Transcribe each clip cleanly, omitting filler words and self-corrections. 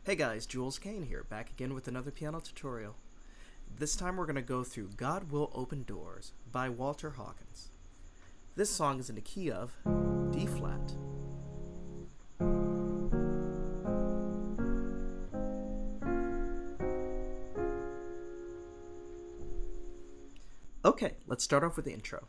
Hey guys, Jules Kane here, back again with another piano tutorial. This time we're going to go through God Will Open Doors by Walter Hawkins. This song is in the key of D flat. Okay, let's start off with the intro.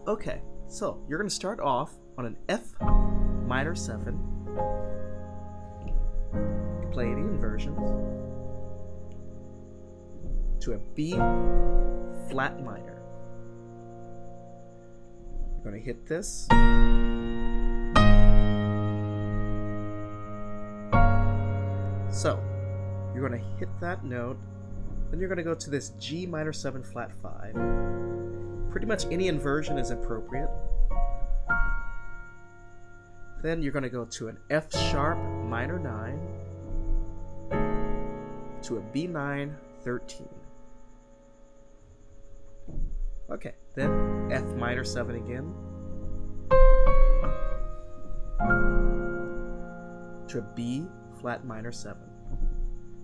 Okay, so you're going to start off on an F minor 7. Play the inversions to a B flat minor. You're going to hit this. So, you're going to hit that note, then you're going to go to this G minor 7 flat 5. Pretty much any inversion is appropriate. Then you're going to go to an F sharp minor 9 to a B9 13. Okay, then F minor 7 again to a B flat minor 7.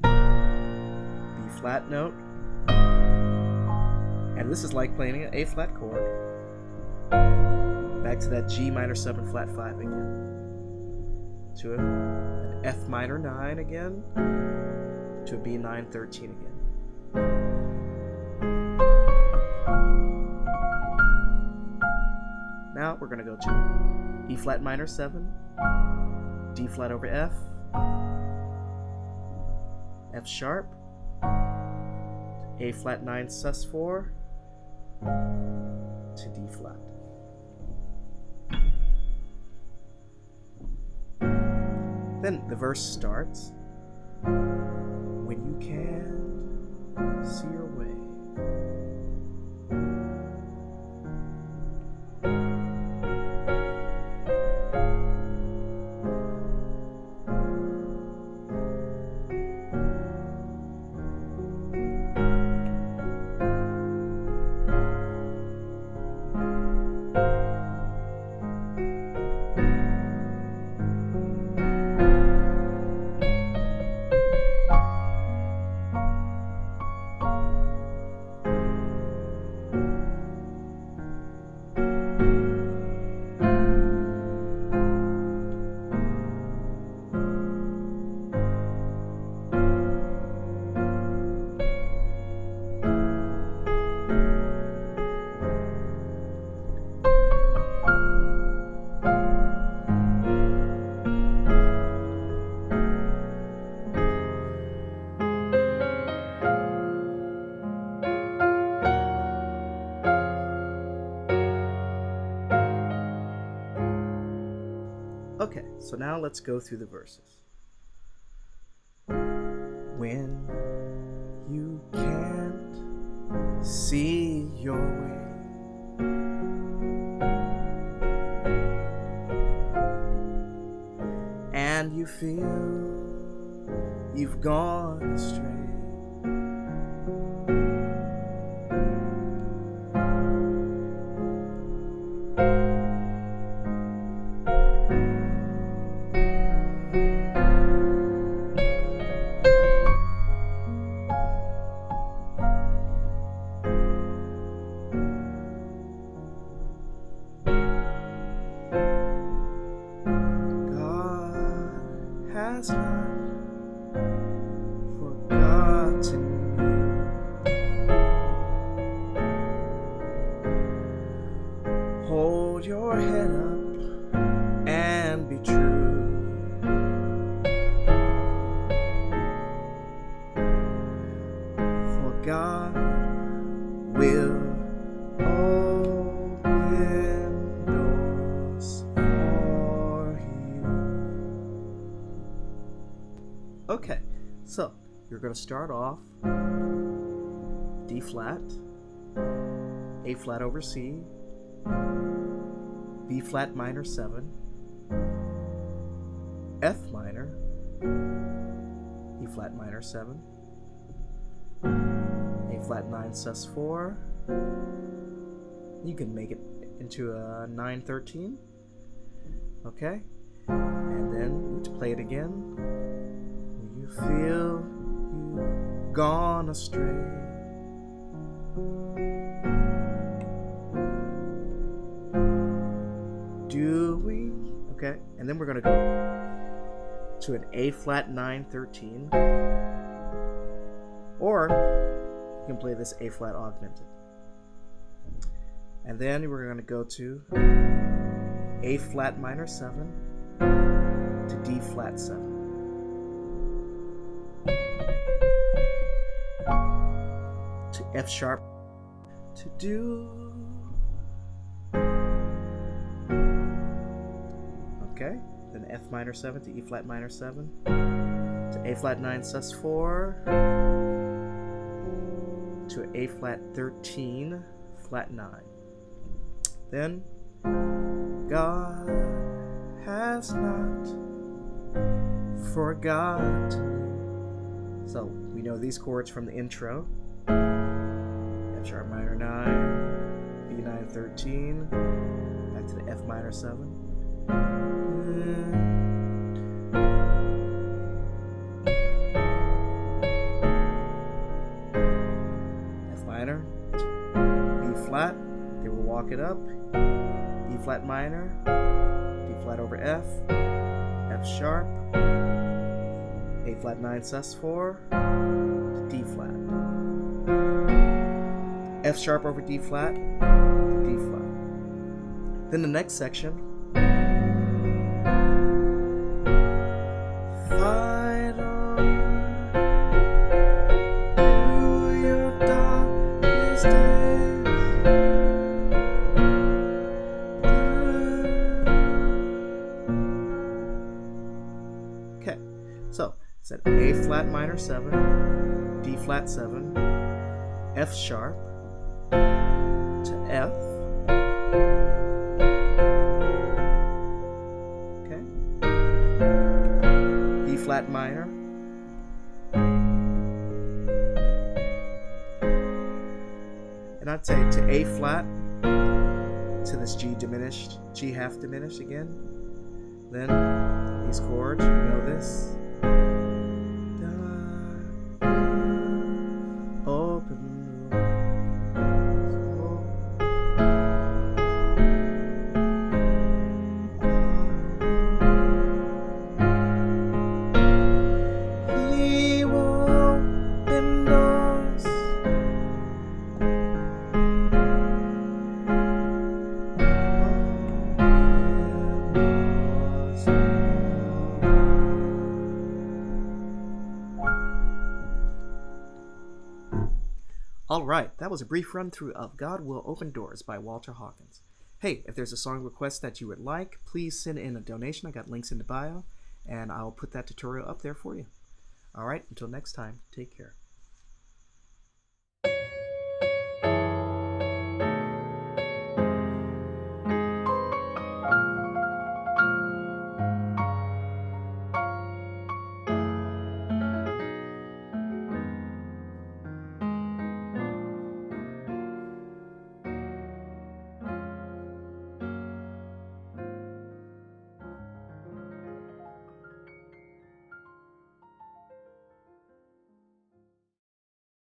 B flat note. And this is like playing an A flat chord. Back to that G minor 7 flat 5 again. To an F minor 9 again. To a B9 13 again. Now we're going to go to E flat minor 7, D flat over F, F sharp, A flat 9 sus 4, to D flat. Then the verse starts. When you can't see your way. Okay, so now let's go through the verses. When you can't see your way, and you feel you've gone astray, has not forgotten you. Hold your head up and be true. For God will open doors for So you're going to start off D flat, A flat over C, B flat minor 7, F minor, E flat minor 7, A flat 9 sus 4. You can make it into a 9-13. Okay? And then to play it again. You feel you've gone astray. Do we? Okay, and then we're going to go to an A flat 9-13, or you can play this A flat augmented. And then we're going to go to A flat minor 7 to D flat 7. To F sharp to do. Okay, then F minor 7 to E flat minor 7 to A flat 9 sus 4 to A flat 13 flat 9. Then God has not forgotten. So we know these chords from the intro. F sharp minor 9, B9 13, back to the F minor 7. F minor, B flat, they will walk it up, E flat minor, D flat over F, F sharp, A flat 9 sus 4, to D flat, F sharp over D flat, to D flat. Then the next section, so it's an A flat minor 7, D flat 7, F sharp to F. Okay. B flat minor. And I'd say to A flat to this G diminished, G half diminished again. Then these chords, you know this. Alright, that was a brief run through of God Will Open Doors by Walter Hawkins. Hey, if there's a song request that you would like, please send in a donation. I got links in the bio, and I'll put that tutorial up there for you. Alright, until next time, take care.